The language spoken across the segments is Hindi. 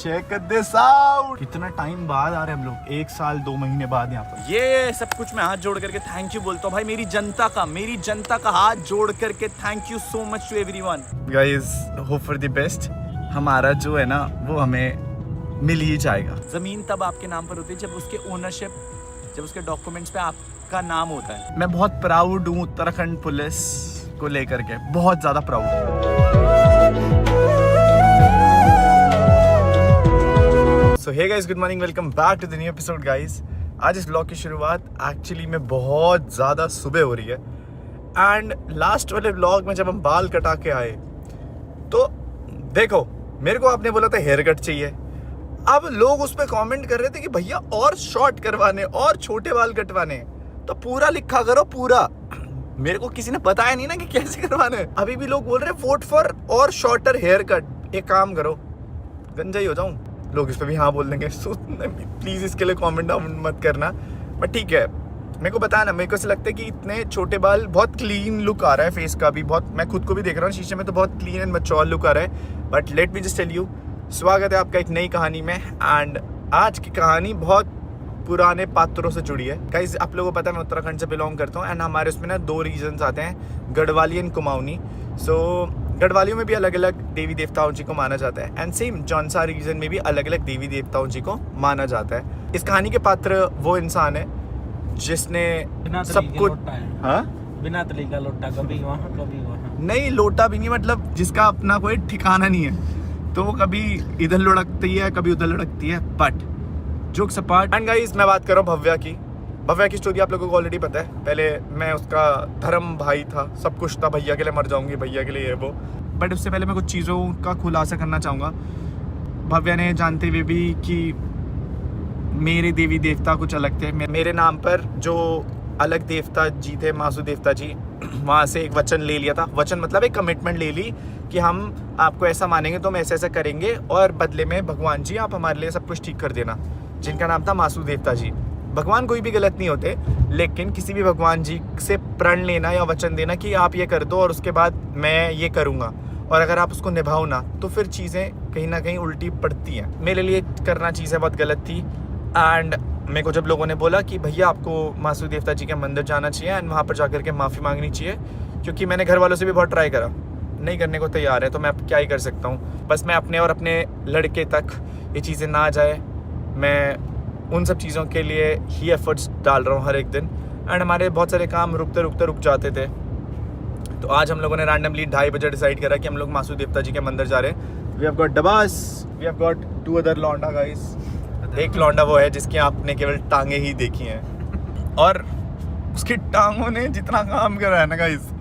Check this out. कितना टाइम बाद आ रहे हम लोग, 1 साल 2 महीने बाद यहाँ पर। ये सब कुछ मैं हाथ जोड़ करके थैंक यू बोलता हूँ भाई, मेरी जनता का हाथ जोड़ करके thank you so much to everyone. Guys hope for the best. हमारा जो है ना वो हमें मिल ही जाएगा। जमीन तब आपके नाम पर होती है जब उसके ओनरशिप, जब उसके डॉक्यूमेंट्स पे आपका नाम होता है। मैं बहुत प्राउड हूँ उत्तराखंड पुलिस को लेकर के, बहुत ज्यादा प्राउड हूँ। So hey guys, good morning, welcome back to the new episode guys. आज इस ब्लॉग की शुरुआत एक्चुअली में बहुत ज़्यादा सुबह हो रही है। एंड लास्ट वाले ब्लॉग में जब हम बाल कटा के आए तो देखो, मेरे को आपने बोला था हेयर कट चाहिए, अब लोग उस पर कमेंट कर रहे थे कि भैया और शॉर्ट करवाने और छोटे बाल कटवाने, तो पूरा लिखा करो पूरा। मेरे को किसी ने बताया नहीं ना कि कैसे करवाने। अभी भी लोग बोल रहे हैं वोट फॉर और शॉर्टर हेयर कट। एक काम करो, गंजा ही हो जाऊं, लोग इस पे भी हाँ बोल देंगे। प्लीज इसके लिए कमेंट मत करना, बट ठीक है। मेरे को बताना, मेरे को ऐसा लगता है कि इतने छोटे बाल बहुत क्लीन लुक आ रहा है फेस का भी, बहुत, मैं खुद को भी देख रहा हूँ शीशे में तो बहुत क्लीन एंड मैच्योर लुक आ रहा है। But let me just tell you, स्वागत है आपका एक नई कहानी में। एंड आज की कहानी बहुत पुराने पात्रों से जुड़ी है गाइस। आप लोगों को पता है मैं उत्तराखंड से बिलोंग करता हूँ एंड हमारे उसमें ना 2 रीजन्स आते हैं, गढ़वाली एंड कुमाऊनी। सो गढ़वालियों में भी अलग अलग देवी देवताओं जी को माना जाता है एंड सेम जौनसा रीजन में भी अलग अलग देवी देवताओं जी को माना जाता है। इस कहानी के पात्र वो इंसान है जिसने सब कुछ, हाँ बिना तली का लोटा, कभी वहाँ कभी वहाँ, नहीं लोटा भी नहीं, मतलब जिसका अपना कोई ठिकाना नहीं है, तो वो कभी इधर लुढ़कती है कभी उधर लुढ़कती है। But jokes apart, and guys मैं बात कर रहा हूँ भव्या की स्टोरी आप लोगों को ऑलरेडी पता है। पहले मैं उसका धर्म भाई था, सब कुछ था, भैया के लिए मर जाऊंगी, भैया के लिए ये वो। बट उससे पहले मैं कुछ चीज़ों का खुलासा करना चाहूँगा। भव्या ने जानते हुए भी कि मेरे देवी देवता कुछ अलग थे, मेरे नाम पर जो अलग देवता जी थे, मासू देवता जी, वहाँ से एक वचन ले लिया था। वचन मतलब एक कमिटमेंट ले ली कि हम आपको ऐसा मानेंगे तो हम ऐसा ऐसा करेंगे और बदले में भगवान जी आप हमारे लिए सब कुछ ठीक कर देना, जिनका नाम था मासू देवता जी। भगवान कोई भी गलत नहीं होते, लेकिन किसी भी भगवान जी से प्रण लेना या वचन देना कि आप ये कर दो और उसके बाद मैं ये करूँगा, और अगर आप उसको निभाओ ना तो फिर चीज़ें कहीं ना कहीं उल्टी पड़ती हैं। मेरे लिए करना चीज़ें बहुत गलत थी। एंड मेरे को जब लोगों ने बोला कि भैया आपको मासू देवता जी के मंदिर जाना चाहिए एंड वहाँ पर जाकर के माफ़ी मांगनी चाहिए, क्योंकि मैंने घर वालों से भी बहुत ट्राई करा, नहीं करने को तैयार है, तो मैं अब क्या ही कर सकता हूँ। बस मैं अपने और अपने लड़के तक ये चीज़ें ना जाए, मैं उन सब चीज़ों के लिए ही एफर्ट्स डाल रहा हूँ हर एक दिन। एंड हमारे बहुत सारे काम रुक जाते थे, तो आज हम लोगों ने रैंडमली 2:30 बजे डिसाइड करा कि हम लोग मासू देवता जी के मंदिर जा रहे हैं। We have got Dabas, we have got 2 other लौंडा गाइस। एक लौंडा वो है जिसकी आपने केवल टांगे ही देखी हैं, और उसकी टांगों ने जितना काम करा है ना गाइस,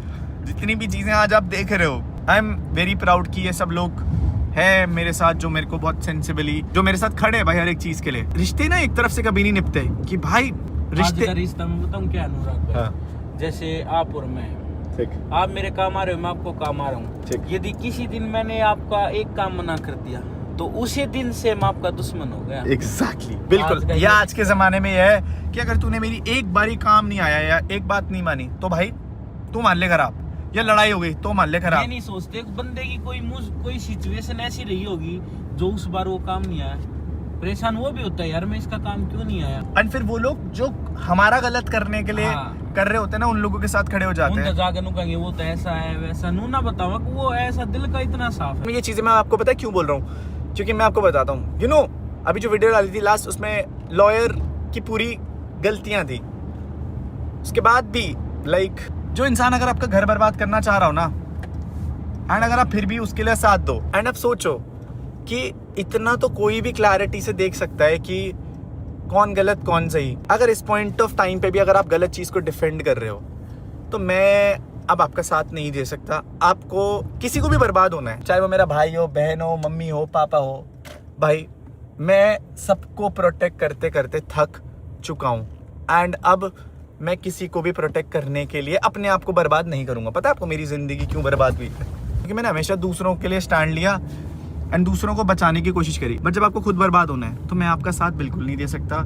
जितनी भी चीज़ें आज आप देख रहे हो, आई एम वेरी प्राउड कि ये सब लोग है मेरे साथ, जो मेरे को बहुत सेंसिबली, जो मेरे साथ खड़े हैं भाई हर एक चीज के लिए। रिश्ते ना एक तरफ से कभी नहीं निपटे कि भाई रिश्ते, रिश्ता में बताऊँ क्या अनुराग भाई, हाँ। जैसे आप और मैं, ठीक, आप मेरे काम आ रहे हो, मैं आपको काम आ रहा हूँ। यदि किसी दिन मैंने आपका एक काम मना कर दिया तो उसी दिन से मैं आपका दुश्मन हो गया। एग्जैक्टली, बिल्कुल। ये आज के जमाने में यह है कि अगर तूने मेरी एक बारी काम नहीं आया या एक बात नहीं मानी तो भाई तू मान ले खराब, या लड़ाई हो गई तो मान ले खराब। ये नहीं सोचते बंदे की कोई सिचुएशन ऐसी रही होगी जो उस बार वो काम नहीं आया, परेशान वो भी होता है, यार मैं इसका काम क्यों नहीं आया। एंड फिर वो लोग जो हमारा गलत करने के लिए हाँ, कर रहे होते हैं ना, उन लोगों के साथ खड़े हो जाते हैं। जाकर कहेंगे वो तो ऐसा है वैसा, नू ना बतावा कि वो ऐसा, दिल का इतना साफ है। ये चीजें मैं आपको पता है क्यों बोल रहा हूँ, क्योंकि मैं आपको बताता हूँ। यू नो, अभी जो वीडियो डाली थी लास्ट, उसमें लॉयर की पूरी गलतियां थी। उसके बाद भी लाइक जो इंसान अगर आपका घर बर्बाद करना चाह रहा हो ना, एंड अगर आप फिर भी उसके लिए साथ दो, एंड अब सोचो कि इतना तो कोई भी क्लैरिटी से देख सकता है कि कौन गलत कौन सही। अगर इस पॉइंट ऑफ टाइम पे भी अगर आप गलत चीज को डिफेंड कर रहे हो तो मैं अब आपका साथ नहीं दे सकता। आपको किसी को भी बर्बाद होना है, चाहे वो मेरा भाई हो, बहन हो, मम्मी हो, पापा हो, भाई मैं सबको प्रोटेक्ट करते करते थक चुका हूँ। एंड अब मैं किसी को भी प्रोटेक्ट करने के लिए अपने आप को बर्बाद नहीं करूँगा। पता है आपको मेरी ज़िंदगी क्यों बर्बाद हुई? क्योंकि मैंने हमेशा दूसरों के लिए स्टैंड लिया एंड दूसरों को बचाने की कोशिश करी। बट जब आपको खुद बर्बाद होना है तो मैं आपका साथ बिल्कुल नहीं दे सकता।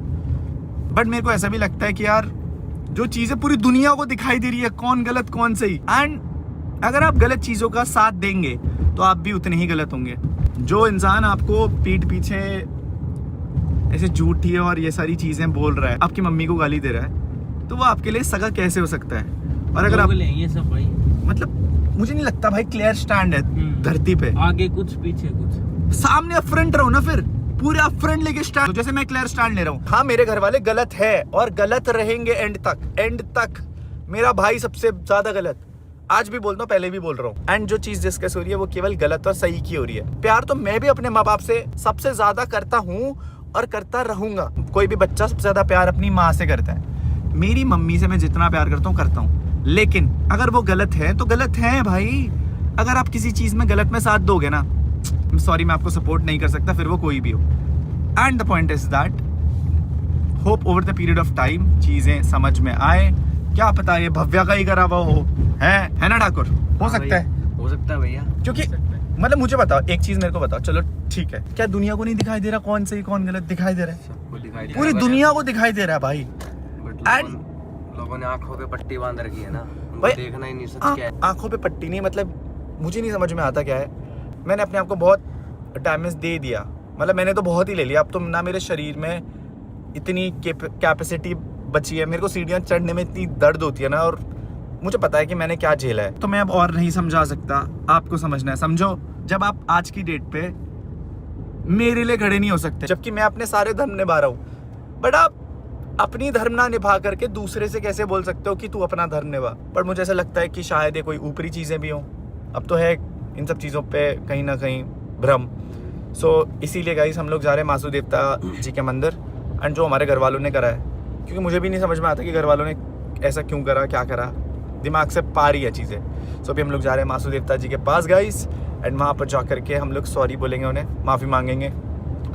बट मेरे को ऐसा भी लगता है कि यार जो चीज़ें पूरी दुनिया को दिखाई दे रही है, कौन गलत कौन सही, एंड अगर आप गलत चीज़ों का साथ देंगे तो आप भी उतने ही गलत होंगे। जो इंसान आपको पीठ पीछे ऐसे झूठी और ये सारी चीजें बोल रहा है, आपकी मम्मी को गाली दे रहा है, तो वो आपके लिए सगा कैसे हो सकता है? और अगर आप दोगले हैं ये सब भाई, मतलब मुझे नहीं लगता भाई क्लियर स्टैंड है धरती पे, आगे कुछ पीछे कुछ, सामने अपफ्रंट रहो ना, फिर पूरे अपफ्रंट लेके स्टैंड। तो जैसे मैं क्लियर स्टैंड ले रहा हूँ, हाँ मेरे घर वाले गलत है और गलत रहेंगे एंड तक। मेरा भाई सबसे ज्यादा गलत, आज भी बोलता हूँ, पहले भी बोल रहा हूँ। एंड जो चीज डिस्कस हो रही है वो केवल गलत और सही की हो रही है। प्यार तो मैं भी अपने माँ बाप से सबसे ज्यादा करता हूँ और करता रहूंगा। कोई भी बच्चा सबसे ज्यादा प्यार अपनी माँ से करता है। मेरी मम्मी से मैं जितना प्यार करता हूँ, लेकिन अगर वो गलत है तो गलत है भाई। अगर आप किसी चीज में गलत में साथ दोगे ना, सॉरी मैं आपको सपोर्ट नहीं कर सकता, फिर वो कोई भी हो। And the point is that hope over the period of time चीजें समझ में आए। क्या पता ये भव्या का ही करा हुआ हो, है ना ठाकुर? हो सकता है भैया, क्योंकि मतलब मुझे बताओ, एक चीज मेरे को बताओ, चलो ठीक है, क्या दुनिया को नहीं दिखाई दे रहा कौन सही कौन गलत? दिखाई दे रहा है, सबको दिखाई पूरी दुनिया को दिखाई दे रहा है भाई। लोगों ने आंखों पे पट्टी बांध रखी है ना, भाई, देखना ही नहीं सच क्या है। आंखों पे पट्टी नहीं, मतलब मुझे नहीं समझ में आता क्या है। मैंने अपने आप को बहुत डैमेज दे दिया, मतलब मैंने तो बहुत ही ले लिया। अब तो ना मेरे शरीर में इतनी कैपेसिटी बची है, मेरे को सीढ़ियाँ चढ़ने में इतनी दर्द होती है ना, और मुझे पता है कि मैंने क्या झेला है। तो मैं अब और नहीं समझा सकता, आपको समझना है। समझो, जब आप आज की डेट पे मेरे लिए खड़े नहीं हो सकते, जबकि मैं अपने सारे धर्म निभा रहा हूँ, बट आप अपनी धर्म ना निभा करके दूसरे से कैसे बोल सकते हो कि तू अपना धर्म निभा? पर मुझे ऐसा लगता है कि शायद ये कोई ऊपरी चीज़ें भी हों। अब तो है इन सब चीज़ों पे कहीं ना कहीं भ्रम। सो इसीलिए गाइस हम लोग जा रहे हैं मासू देवता जी के मंदिर, एंड जो हमारे घर वालों ने करा है, क्योंकि मुझे भी नहीं समझ में आता कि घर वालों ने ऐसा क्यों करा, क्या करा, दिमाग से पार ही है चीज़ें। सो अभी हम लोग जा रहे हैं मासू देवता जी के पास गाइस, एंड वहाँ पर जा करके हम लोग सॉरी बोलेंगे, उन्हें माफ़ी मांगेंगे।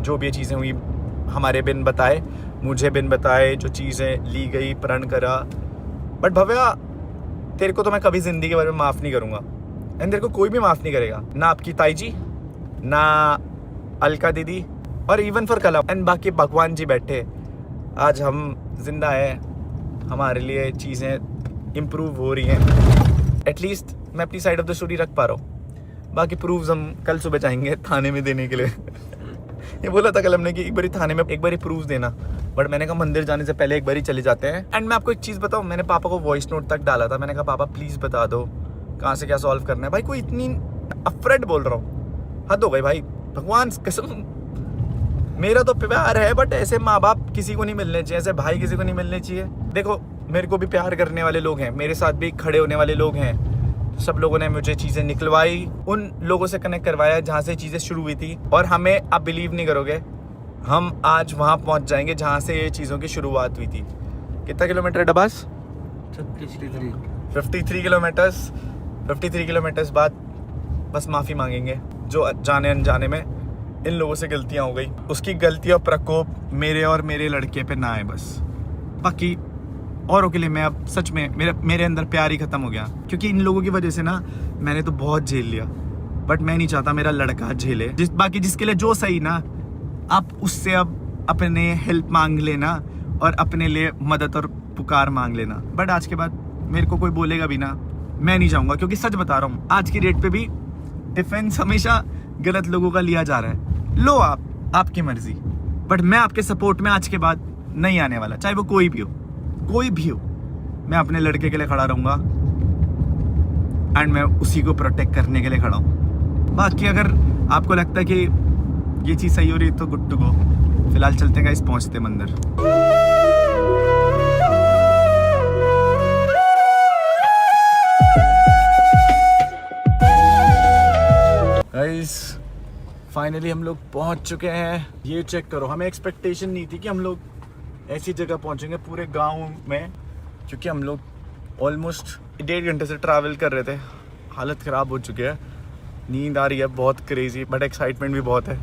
जो भी ये चीज़ें हुई हमारे बिन बताए, मुझे बिन बताए जो चीज़ें ली गई, प्रण करा। बट भव्या, तेरे को तो मैं कभी ज़िंदगी के बारे में माफ़ नहीं करूँगा, एंड तेरे को कोई भी माफ़ नहीं करेगा, ना आपकी ताई जी, ना अलका दीदी, और इवन फॉर कला एंड बाकी भगवान जी बैठे। आज हम जिंदा है, हमारे लिए चीज़ें इम्प्रूव हो रही हैं। एटलीस्ट मैं अपनी साइड ऑफ द स्टोरी रख पा रहा हूँ। बाकी प्रूफ्स हम कल सुबह जाएंगे थाने में देने के लिए। ये बोला था कल हमने कि एक बारी थाने में एक बारी प्रूफ देना, बट मैंने कहा मंदिर जाने से पहले एक बारी चले जाते हैं। एंड मैं आपको एक चीज़ बताऊँ, मैंने पापा को वॉइस नोट तक डाला था। मैंने कहा पापा प्लीज़ बता दो कहाँ से क्या सॉल्व करना है। भाई कोई इतनी अफ्रेड बोल रहा हूँ, हद हो गई भाई, भगवान कसम। मेरा तो प्यार है, बट ऐसे माँ बाप किसी को नहीं मिलने चाहिए, ऐसे भाई किसी को नहीं मिलने चाहिए। देखो मेरे को भी प्यार करने वाले लोग हैं, मेरे साथ भी खड़े होने वाले लोग हैं। सब लोगों ने मुझे चीज़ें निकलवाई, उन लोगों से कनेक्ट करवाया जहाँ से चीज़ें शुरू हुई थी। और हमें आप बिलीव नहीं करोगे, हम आज वहाँ पहुँच जाएंगे जहाँ से ये चीज़ों की शुरुआत हुई थी। कितना किलोमीटर है डबास? 53 किलोमीटर्स। 53 किलोमीटर्स बाद बस माफ़ी मांगेंगे जो जाने अनजाने में इन लोगों से गलतियाँ हो गई। उसकी गलती और प्रकोप मेरे और मेरे लड़के पे ना आए बस। बाकी औरों के लिए मैं अब सच में मेरे अंदर प्यार ही खत्म हो गया, क्योंकि इन लोगों की वजह से ना मैंने तो बहुत झेल लिया, बट मैं नहीं चाहता मेरा लड़का झेले। बाकी जिसके लिए जो सही ना, आप उससे अब अपने हेल्प मांग लेना और अपने लिए मदद और पुकार मांग लेना। बट आज के बाद मेरे को कोई बोलेगा भी ना, मैं नहीं जाऊँगा, क्योंकि सच बता रहा हूँ आज की डेट पे भी डिफेंस हमेशा गलत लोगों का लिया जा रहा है। लो आपकी मर्जी, बट मैं आपके सपोर्ट में आज के बाद नहीं आने वाला, चाहे वो कोई भी हो। मैं अपने लड़के के लिए खड़ा रहूंगा, एंड मैं उसी को प्रोटेक्ट करने के लिए खड़ा हूँ। बाकी अगर आपको लगता है कि ये चीज़ सही हो रही है तो गुड टू गो। फिलहाल चलते हैं, पहुंचते मंदिर। गाइस फाइनली हम लोग पहुंच चुके हैं। ये चेक करो, हमें एक्सपेक्टेशन नहीं थी कि हम लोग ऐसी जगह पहुंचेंगे पूरे गांव में, क्योंकि हम लोग ऑलमोस्ट 1.5 घंटे से ट्रैवल कर रहे थे। हालत ख़राब हो चुकी है, नींद आ रही है बहुत क्रेजी, बट एक्साइटमेंट भी बहुत है।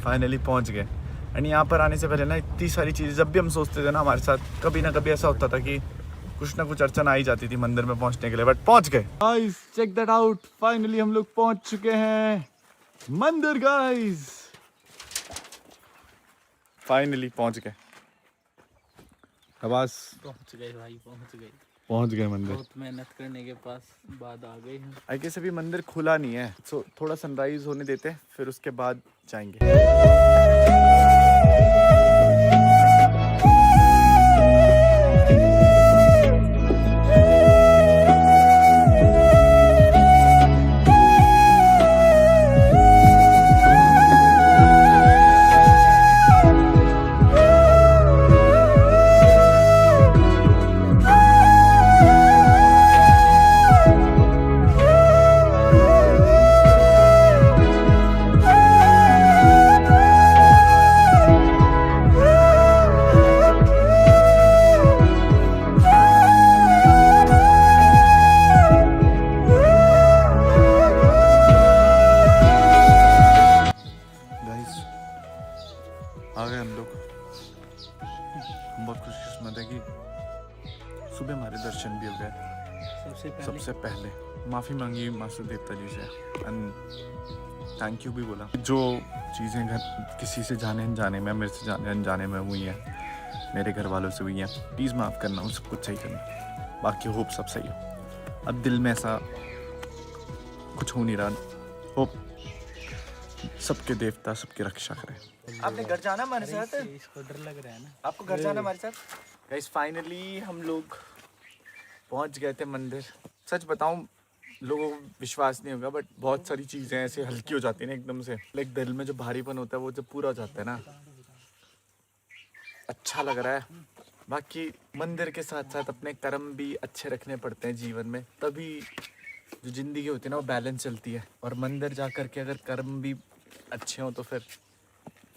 फाइनली पहुंच गए। एंड यहाँ पर आने से पहले ना इतनी सारी चीज़ें जब भी हम सोचते थे ना, हमारे साथ कभी ना कभी ऐसा होता था कि कुछ ना कुछ अड़चन आ ही जाती थी मंदिर में पहुँचने के लिए, बट पहुँच गए। Guys check that out, finally हम लोग पहुँच चुके हैं मंदिर। गाइस फाइनली पहुँच गए। बस पहुंच गए भाई, पहुंच गए। पहुंच गए मंदिर। बहुत मेहनत करने के बाद आ गए हैं। आई गेस अभी मंदिर खुला नहीं है, सो थोड़ा सनराइज होने देते हैं, फिर उसके बाद जाएंगे। आ गए हम लोग। बहुत खुशकिस्मत है कि सुबह हमारे दर्शन भी हो गए सबसे पहले। माफ़ी मांगी मासूद देवता जी से एंड थैंक यू भी बोला। जो चीज़ें घर किसी से जाने अनजाने में, मेरे से जाने अनजाने में हुई हैं, मेरे घर वालों से हुई हैं, प्लीज़ माफ़ करना, उन सब कुछ सही करना। बाकी होप सब सही हो। अब दिल में ऐसा कुछ हो नहीं रहा। होप सबके देवता सबकी रक्षा करें। आपने घर जाना हमारे साथ? इसको डर लग रहा है ना। आपको घर जाना हमारे साथ? गाइस फाइनली हम लोग पहुंच गए थे मंदिर। सच बताऊं लोगों को विश्वास नहीं होगा, बट बहुत सारी चीज़ें ऐसे हल्की हो जाती हैं ना एकदम से। लाइक दिल में जो भारीपन होता है वो जब पूरा हो जाता है ना, अच्छा लग रहा है। बाकी मंदिर के साथ साथ अपने कर्म भी अच्छे रखने पड़ते हैं जीवन में, तभी जो ज़िंदगी होती है ना वो बैलेंस चलती है। और मंदिर जा कर के अगर कर्म भी अच्छे हों तो फिर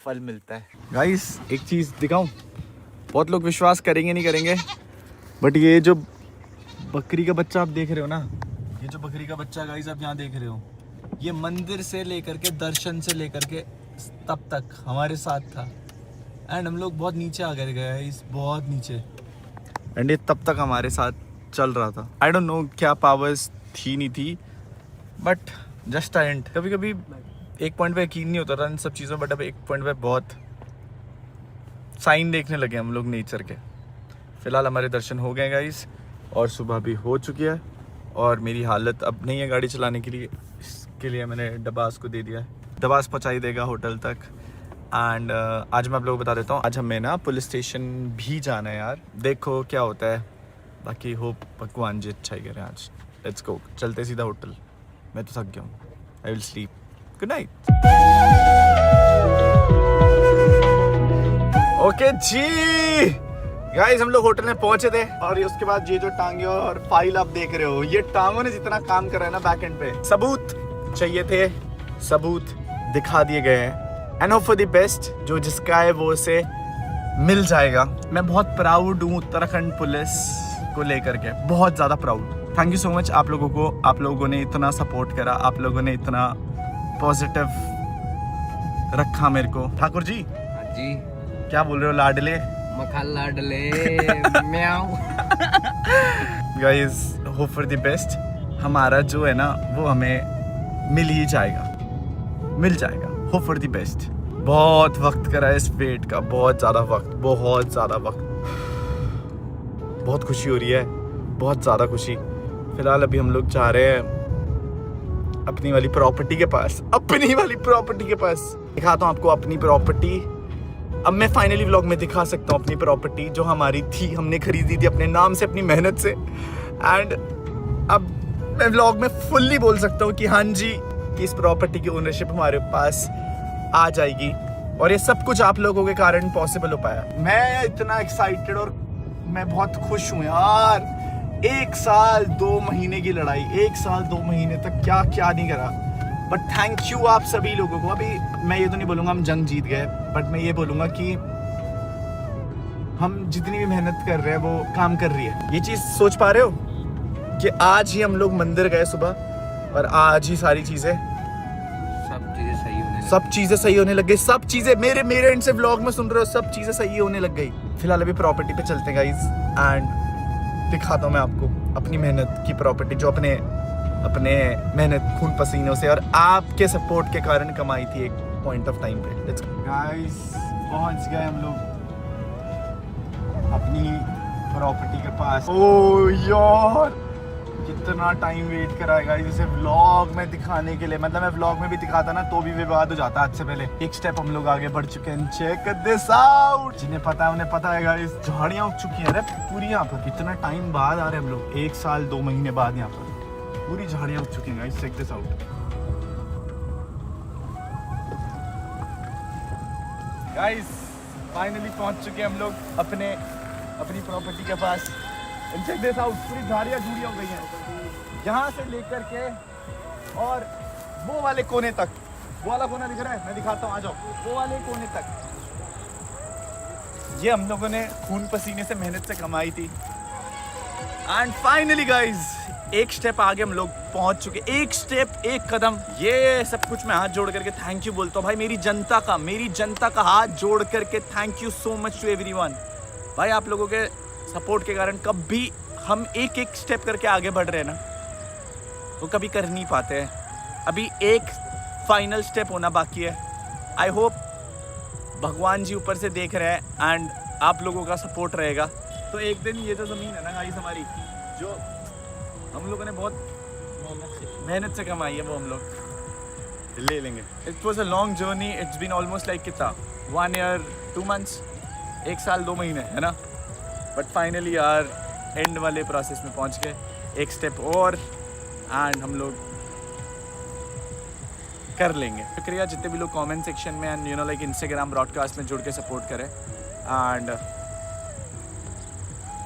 फल मिलता है। गाइस एक चीज़ दिखाऊं, बहुत लोग विश्वास करेंगे नहीं करेंगे, बट ये जो बकरी का बच्चा आप देख रहे हो ना, ये जो बकरी का बच्चा गाइस आप यहाँ देख रहे हो, ये मंदिर से लेकर के, दर्शन से लेकर के तब तक हमारे साथ था। एंड हम लोग बहुत नीचे आ गए गाइस, बहुत नीचे, एंड ये तब तक हमारे साथ चल रहा था। आई डोंट नो क्या पावर्स थी नहीं थी, बट जस्ट आई एंड कभी कभी एक पॉइंट पे यकीन नहीं होता था इन सब चीज़ों, बट अब एक पॉइंट पे बहुत साइन देखने लगे हम लोग नेचर के। फिलहाल हमारे दर्शन हो गए गाइस, और सुबह भी हो चुकी है, और मेरी हालत अब नहीं है गाड़ी चलाने के लिए। इसके लिए मैंने डबास को दे दिया है, डबास पहुँचाई देगा होटल तक। एंड आज मैं आप लोगों को बता देता हूँ, आज हमें ना पुलिस स्टेशन भी जाना है यार, देखो क्या होता है। बाकी होप भगवान जी अच्छा ही करें आज। लेट्स गो, चलते सीधा होटल। मैं तो थक गया हूँ, I will sleep. Good night. Okay जी गाइस, हम लोग होटल में पहुंचे थे, और उसके बाद ये जो टांगे और फाइल आप देख रहे हो, ये टांगों ने जितना काम करा है ना बैक एंड पे, सबूत चाहिए थे, सबूत दिखा दिए गए हैं। And hope for the best, जो जिसका है वो उसे मिल जाएगा। मैं बहुत प्राउड हूँ उत्तराखंड पुलिस को लेकर के, बहुत ज़्यादा proud. Thank you so much आप लोगों को, आप लोगों ने इतना सपोर्ट करा, आप लोगों ने इतना पॉजिटिव रखा मेरे को। ठाकुर जी जी क्या बोल रहे हो लाडले? मखा लाडले म्याऊ। Guys hope for the best, हमारा जो है ना वो हमें मिल ही जाएगा, मिल जाएगा। Hope for the best. बहुत वक्त करा है इस वेट का, बहुत ज़्यादा वक्त, बहुत ज़्यादा वक्त। बहुत खुशी हो रही है, बहुत ज़्यादा खुशी। फिलहाल अभी हम लोग जा रहे हैं अपनी वाली प्रॉपर्टी के पास, अपनी वाली प्रॉपर्टी के पास। दिखाता हूँ आपको अपनी प्रॉपर्टी। अब मैं फाइनली व्लॉग में दिखा सकता हूँ अपनी प्रॉपर्टी जो हमारी थी, हमने खरीदी थी अपने नाम से, अपनी मेहनत से। एंड अब मैं व्लॉग में फुल्ली बोल सकता हूँ कि हाँ जी, कि इस प्रॉपर्टी की ओनरशिप हमारे पास आ जाएगी, और ये सब कुछ आप लोगों के कारण पॉसिबल हो पाया। मैं इतना एक्साइटेड और मैं बहुत खुश हूँ यार। 1 साल 2 महीने की लड़ाई, 1 साल 2 महीने तक क्या क्या नहीं करा, बट थैंक यू आप सभी लोगों को। अभी मैं ये तो नहीं बोलूँगा हम जंग जीत गए, बट मैं ये बोलूँगा कि हम जितनी भी मेहनत कर रहे हैं वो काम कर रही है। ये चीज़ सोच पा रहे हो कि आज ही हम लोग मंदिर गए सुबह, और आज ही सारी चीज़ें सब चीज़ें सही होने लग गई। सब चीज़ें मेरे एंड से व्लॉग में सुन रहे हो, सब चीज़ें सही होने लग गई। फिलहाल अभी प्रॉपर्टी पे चलते हैं गाइज, एंड दिखाता हूँ मैं आपको अपनी मेहनत की प्रॉपर्टी, जो अपने मेहनत खून पसीनों से और आपके सपोर्ट के कारण कमाई थी एक पॉइंट ऑफ टाइम पे। लेट्स गो गाइस, पहुंच गए हम लोग अपनी प्रॉपर्टी के पास। ओ यार कितना टाइम वेट कराएगा इसे व्लॉग में दिखाने के लिए। मतलब मैं व्लॉग में भी दिखाता ना तो भी विवाद हो जाता। आज से पहले एक स्टेप हम लोग आगे बढ़ चुके हैं। Check this out. जिन्हें पता है उन्हें पता है गाइस, झाड़ियां उग चुकी हैं रे पूरी यहाँ पर। कितना टाइम बाद आ रहे हैं हम लोग, 1 साल 2 महीने बाद यहाँ पर पूरी झाड़ियां उग चुकी हैं guys. Check this out guys, finally पहुंच चुके हैं हम लोग अपनी प्रॉपर्टी के पास। चेक दिस आउट, पूरी झाड़ियां झूड़ियां हो गई हैं यहाँ से लेकर के और वो वाले कोने तक। वो वाला कोना दिख रहा है, मैं दिखाता हूँ, आ जाओ। वो वाले कोने तक ये हम लोगों ने खून पसीने से मेहनत से कमाई थी। एंड फाइनली गाइस एक स्टेप आगे हम लोग पहुंच चुके। एक स्टेप, एक कदम। ये सब कुछ मैं हाथ जोड़ करके थैंक यू बोलता हूँ भाई मेरी जनता का हाथ जोड़ करके thank you so much to everyone. भाई आप लोगों के सपोर्ट के कारण कभी हम एक स्टेप करके आगे बढ़ रहे हैं ना, वो कभी कर नहीं पाते हैं। अभी एक फाइनल स्टेप होना बाकी है। आई होप भगवान जी ऊपर से देख रहे हैं एंड आप लोगों का सपोर्ट रहेगा तो एक दिन ये जो ज़मीन है ना गाइस हमारी, जो हम लोगों ने बहुत मेहनत से कमाई है, वो हम लोग ले लेंगे। It was a long journey. It's been almost like कितना 1 year 2 months, 1 साल 2 महीने है ना। बट फाइनली यार एंड वाले प्रोसेस में पहुंच गए, एक स्टेप और एंड हम लोग कर लेंगे। शुक्रिया जितने भी लोग कमेंट सेक्शन में and you know like Instagram broadcast में जुड़ के सपोर्ट करें। एंड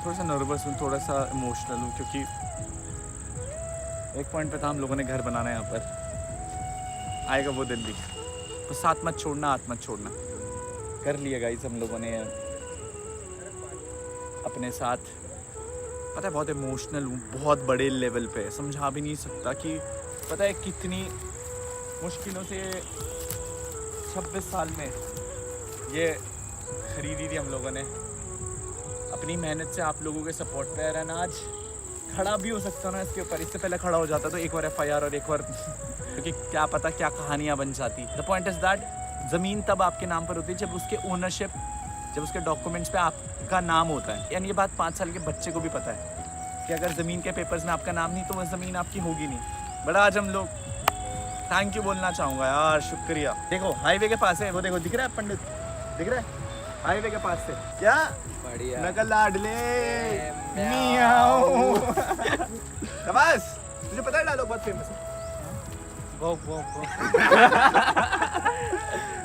थोड़ा सा नर्वस हूँ, थोड़ा सा इमोशनल हूँ क्योंकि एक पॉइंट पे था हम लोगों ने घर बनाना है यहाँ पर। आएगा वो दिन भी, तो साथ मत छोड़ना, हाथ मत छोड़ना। कर लिया गाइस हम लोगों ने अपने साथ। पता है बहुत इमोशनल हूँ, बहुत बड़े लेवल पे, समझा भी नहीं सकता कि पता है कितनी मुश्किलों से 26 साल में ये खरीदी थी हम लोगों ने अपनी मेहनत से, आप लोगों के सपोर्ट पे रहना। आज खड़ा भी हो सकता ना इसके ऊपर, इससे पहले खड़ा हो जाता तो एक बार FIR और एक बार क्योंकि क्या पता क्या कहानियाँ बन जाती। द पॉइंट इज दैट ज़मीन तब आपके नाम पर होती है जब उसके ओनरशिप, जब उसके डॉक्यूमेंट्स पे आपका नाम होता है। यानी ये बात 5 साल के बच्चे को भी पता है कि अगर ज़मीन के पेपर्स में आपका नाम नहीं तो वो ज़मीन आपकी होगी नहीं। बड़ा आज हम लोग थैंक यू बोलना चाहूँगा यार, शुक्रिया। देखो हाईवे के पास है, वो देखो दिख रहा है पंडित, दिख रहा है हाईवे के पास से। क्या बढ़िया नकल लाडले मियाओ। बस तुझे पता है डायलॉग बहुत फेमस है।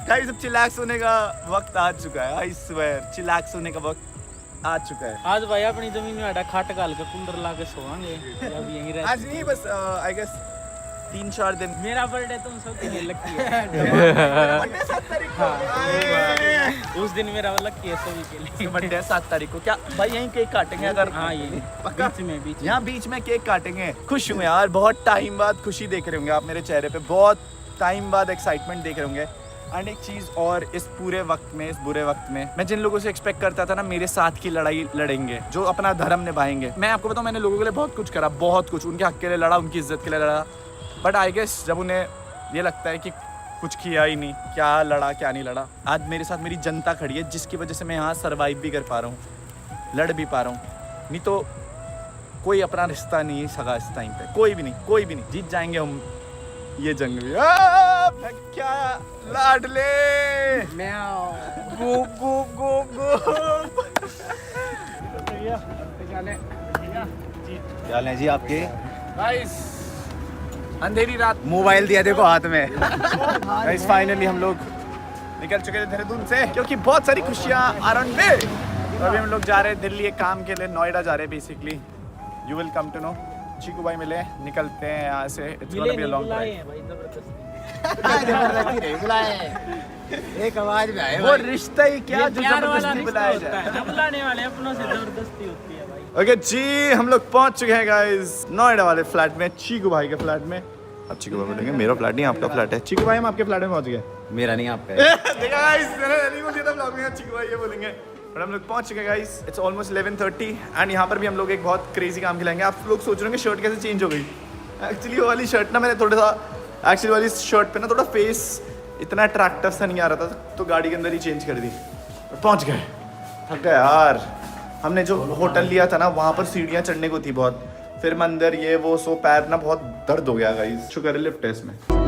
गाइस अब चिलैक्स होने का वक्त आ चुका है। आई स्वेयर चिलैक्स होने का वक्त आ चुका है। आज भाई अपनी जमीन में आटा खाट गाल के कूलर ला के सोवांगे। अब यहीं रह आज नहीं बस आई गेस 3-4 दिन। मेरा बर्थडे तुम सबके लिए लकी है। 7 तारीख को उस दिन मेरा लकी है सभी के लिए। बर्थडे 7 तारीख को। क्या भाई यहीं केक काटेंगे? अगर हाँ ये पक्का बीच यहाँ बीच में केक काटेंगे। खुश हूँ यार, बहुत टाइम बाद खुशी देख रहे होंगे आप मेरे चेहरे पे, बहुत टाइम बाद एक्साइटमेंट देख रहे होंगे। एंड एक चीज़ और, इस पूरे वक्त में, इस बुरे वक्त में मैं जिन लोगों से एक्सपेक्ट करता था ना मेरे साथ की लड़ाई लड़ेंगे, जो अपना धर्म निभाएंगे, मैं आपको बताऊँ मैंने लोगों के लिए बहुत कुछ करा, बहुत कुछ उनके हक के लिए लड़ा, उनकी इज्जत के लिए लड़ा। बट आई गेस जब उन्हें ये लगता है कि कुछ किया ही नहीं, क्या लड़ा क्या नहीं लड़ा। आज मेरे साथ मेरी जनता खड़ी है जिसकी वजह से मैं यहाँ सर्वाइव भी कर पा रहा हूँ, लड़ भी पा रहा हूँ। नहीं तो कोई अपना रिश्ता नहीं है सगा इस टाइम पे, कोई भी नहीं। जीत जाएंगे हम ये जंग भी। क्या लाडले गो गो गो गो। क्या हाल है जी आपके? गाइस अंधेरी रात, मोबाइल दिया देखो हाथ में। गाइस फाइनली हम लोग निकल चुके थे देहरादून से क्योंकि बहुत सारी खुशियाँ अराउंड में। तो अभी हम लोग जा रहे हैं दिल्ली एक काम के लिए, नोएडा जा रहे हैं basically. You will come to know. Cheeku भाई मिले, निकलते हैं यहाँ से। It's gonna be a long drive. एक आवाज में आए वो रिश्ता ही क्या जो जबरदस्ती बुलाया जाए। बुलाने वाले अपनों से जबरदस्ती होती है भाई। ओके जी हम लोग पहुंच चुके हैं गाइस नोएडा वाले फ्लैट में, चीकू भाई के फ्लैट में। अब चीकू भाई बोलेंगे मेरा फ्लैट नहीं आपका फ्लैट है। चीकू भाई हम आपके फ्लैट में पहुंच गए। मेरा नहीं आपका है। देखा गाइस, मैंने नहीं बोल दिया था व्लॉग में चीकू भाई ये बोलेंगे। और हम लोग पहुंच चुके हैं गाइस। इट्स ऑलमोस्ट 11:30 एंड यहाँ पर भी हम लोग एक बहुत क्रेजी काम खिलाएंगे। आप लोग सोच रहे होंगे शर्ट कैसे चेंज हो गई। एक्चुअली वो वाली शर्ट ना मैंने थोड़ा सा, एक्चुअली वाली शर्ट पे ना थोड़ा फेस इतना अट्रैक्टिव सा नहीं आ रहा था तो गाड़ी के अंदर ही चेंज कर दी। पहुंच गए, थक गए यार। हमने जो होटल लिया था ना वहाँ पर सीढ़ियाँ चढ़ने को थी बहुत, फिर मैं अंदर ये वो सो पैर ना बहुत दर्द हो गया गाइस। शुक्र है लिफ्ट है इसमें।